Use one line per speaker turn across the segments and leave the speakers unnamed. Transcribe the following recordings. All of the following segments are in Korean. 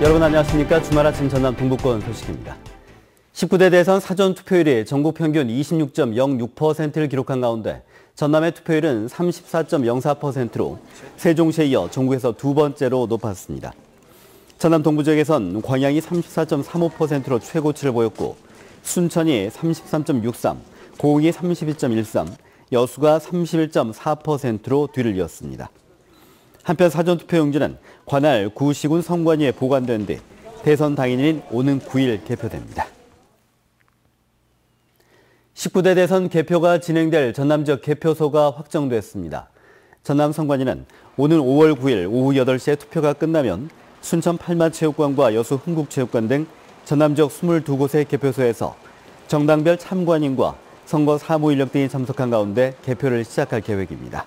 여러분 안녕하십니까? 주말 아침 전남 동부권 소식입니다. 19대 대선 사전 투표율이 전국 평균 26.06%를 기록한 가운데 전남의 투표율은 34.04%로 세종시에 이어 전국에서 두 번째로 높았습니다. 전남 동부 지역에선 광양이 34.35%로 최고치를 보였고 순천이 33.63, 고흥이 32.13, 여수가 31.4%로 뒤를 이었습니다. 한편 사전투표용지는 관할 구시군 선관위에 보관된 뒤 대선 당일인 오는 9일 개표됩니다. 19대 대선 개표가 진행될 전남 지역 개표소가 확정됐습니다. 전남 선관위는 오는 5월 9일 오후 8시에 투표가 끝나면 순천 팔마체육관과 여수 흥국체육관 등 전남 지역 22곳의 개표소에서 정당별 참관인과 선거 사무 인력 등이 참석한 가운데 개표를 시작할 계획입니다.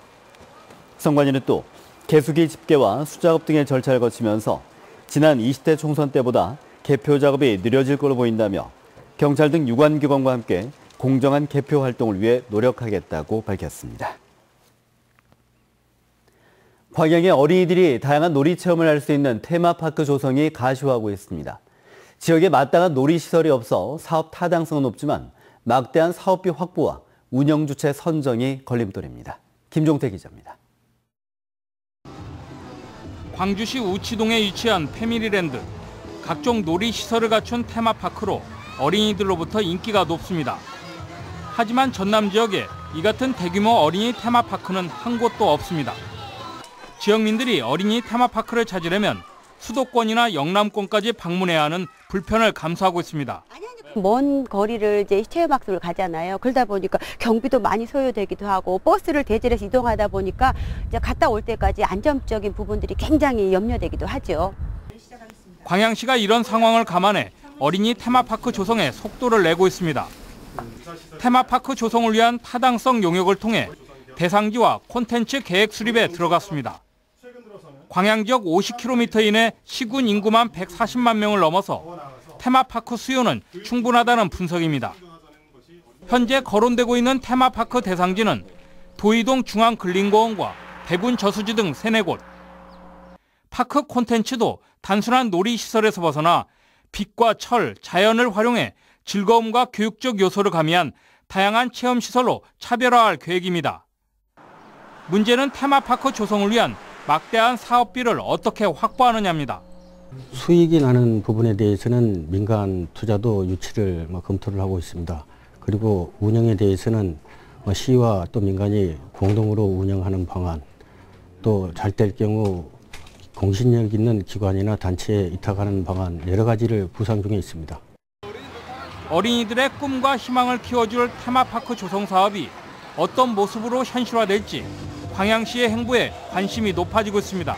선관위는 또 개수기 집계와 수작업 등의 절차를 거치면서 지난 20대 총선 때보다 개표 작업이 느려질 걸로 보인다며 경찰 등 유관기관과 함께 공정한 개표 활동을 위해 노력하겠다고 밝혔습니다. 광양의 어린이들이 다양한 놀이 체험을 할 수 있는 테마파크 조성이 가시화하고 있습니다. 지역에 마땅한 놀이시설이 없어 사업 타당성은 높지만 막대한 사업비 확보와 운영 주체 선정이 걸림돌입니다. 김종태 기자입니다.
광주시 우치동에 위치한 패밀리랜드. 각종 놀이시설을 갖춘 테마파크로 어린이들로부터 인기가 높습니다. 하지만 전남 지역에 이 같은 대규모 어린이 테마파크는 한 곳도 없습니다. 지역민들이 어린이 테마파크를 찾으려면 수도권이나 영남권까지 방문해야 하는 불편을 감수하고 있습니다.
먼 거리를 이제 체험학습을 가잖아요. 그러다 보니까 경비도 많이 소요되기도 하고 버스를 대절해서 이동하다 보니까 이제 갔다 올 때까지 안전적인 부분들이 굉장히 염려되기도 하죠.
광양시가 이런 상황을 감안해 어린이 테마파크 조성에 속도를 내고 있습니다. 테마파크 조성을 위한 타당성 용역을 통해 대상지와 콘텐츠 계획 수립에 들어갔습니다. 광양 지역 50km 이내 시군 인구만 140만 명을 넘어서 테마파크 수요는 충분하다는 분석입니다. 현재 거론되고 있는 테마파크 대상지는 도이동 중앙근린공원과 대군 저수지 등 3-4곳. 파크 콘텐츠도 단순한 놀이시설에서 벗어나 빛과 철, 자연을 활용해 즐거움과 교육적 요소를 가미한 다양한 체험시설로 차별화할 계획입니다. 문제는 테마파크 조성을 위한 막대한 사업비를 어떻게 확보하느냐입니다.
수익이 나는 부분에 대해서는 민간 투자도 유치를 검토를 하고 있습니다. 그리고 운영에 대해서는 시와 또 민간이 공동으로 운영하는 방안, 또 잘 될 경우 공신력 있는 기관이나 단체에 위탁하는 방안 여러 가지를 구상 중에 있습니다.
어린이들의 꿈과 희망을 키워줄 테마파크 조성 사업이 어떤 모습으로 현실화될지 광양시의 행보에 관심이 높아지고 있습니다.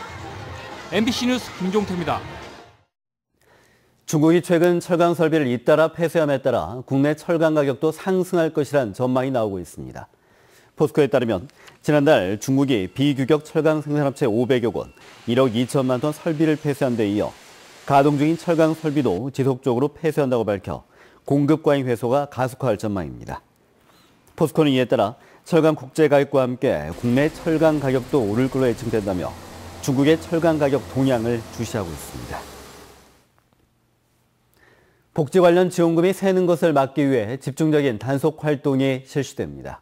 MBC 뉴스 김종태입니다.
중국이 최근 철강 설비를 잇따라 폐쇄함에 따라 국내 철강 가격도 상승할 것이란 전망이 나오고 있습니다. 포스코에 따르면 지난달 중국이 비규격 철강 생산업체 500여 곳, 1억 2천만 톤 설비를 폐쇄한 데 이어 가동 중인 철강 설비도 지속적으로 폐쇄한다고 밝혀 공급 과잉 회수가 가속화할 전망입니다. 포스코는 이에 따라 철강 국제 가격과 함께 국내 철강 가격도 오를 걸로 예측된다며 중국의 철강 가격 동향을 주시하고 있습니다. 복지 관련 지원금이 새는 것을 막기 위해 집중적인 단속 활동이 실시됩니다.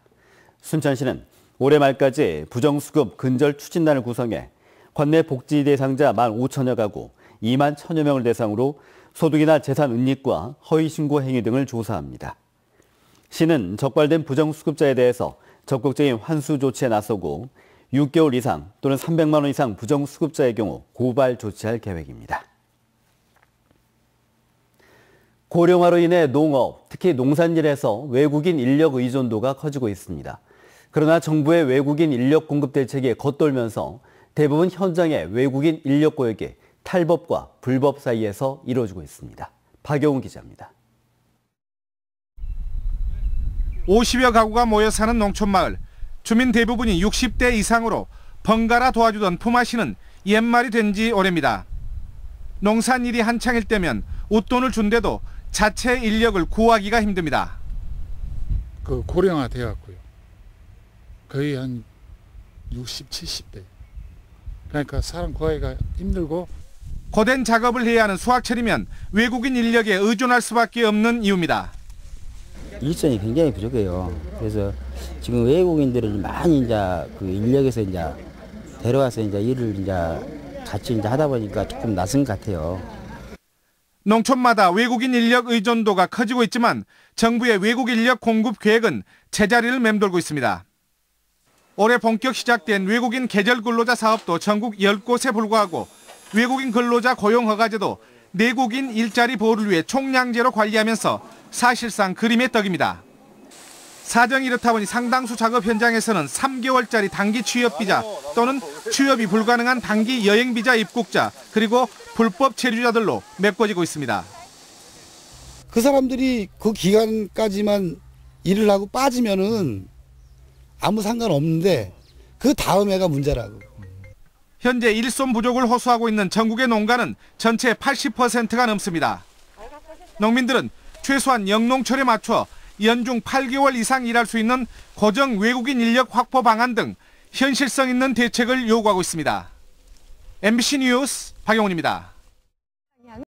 순천시는 올해 말까지 부정수급 근절 추진단을 구성해 관내 복지 대상자 15,000여 가구 2만 1,000여 명을 대상으로 소득이나 재산 은닉과 허위신고 행위 등을 조사합니다. 시는 적발된 부정수급자에 대해서 적극적인 환수 조치에 나서고 6개월 이상 또는 300만 원 이상 부정수급자의 경우 고발 조치할 계획입니다. 고령화로 인해 농업, 특히 농산일에서 외국인 인력 의존도가 커지고 있습니다. 그러나 정부의 외국인 인력 공급 대책이 겉돌면서 대부분 현장의 외국인 인력 고용이 탈법과 불법 사이에서 이루어지고 있습니다. 박여운 기자입니다.
50여 가구가 모여 사는 농촌마을. 주민 대부분이 60대 이상으로 번갈아 도와주던 품앗이는 옛말이 된 지 오래입니다. 농산일이 한창일 때면 웃돈을 준데도 자체 인력을 구하기가 힘듭니다.
고령화 되었고요. 거의 한 60, 70대. 그러니까 사람 구하기가 힘들고
고된 작업을 해야 하는 수확철이면 외국인 인력에 의존할 수밖에 없는 이유입니다.
일선이 굉장히 부족해요. 그래서 지금 외국인들은 많이 이제 그 인력에서 이제 데려와서 이제 일을 이제 같이 이제 하다 보니까 조금 낯선 것 같아요.
농촌마다 외국인 인력 의존도가 커지고 있지만 정부의 외국 인력 공급 계획은 제자리를 맴돌고 있습니다. 올해 본격 시작된 외국인 계절 근로자 사업도 전국 10곳에 불과하고 외국인 근로자 고용 허가제도 내국인 일자리 보호를 위해 총량제로 관리하면서 사실상 그림의 떡입니다. 사정이 이렇다 보니 상당수 작업 현장에서는 3개월짜리 단기 취업비자 또는 취업이 불가능한 단기 여행비자 입국자 그리고 불법 체류자들로 메꿔지고 있습니다.
그 사람들이 그 기간까지만 일을 하고 빠지면은 아무 상관없는데 그 다음 해가 문제라고.
현재 일손 부족을 호소하고 있는 전국의 농가는 전체 80%가 넘습니다. 농민들은 최소한 영농철에 맞춰 연중 8개월 이상 일할 수 있는 고정 외국인 인력 확보 방안 등 현실성 있는 대책을 요구하고 있습니다. MBC 뉴스 박영훈입니다.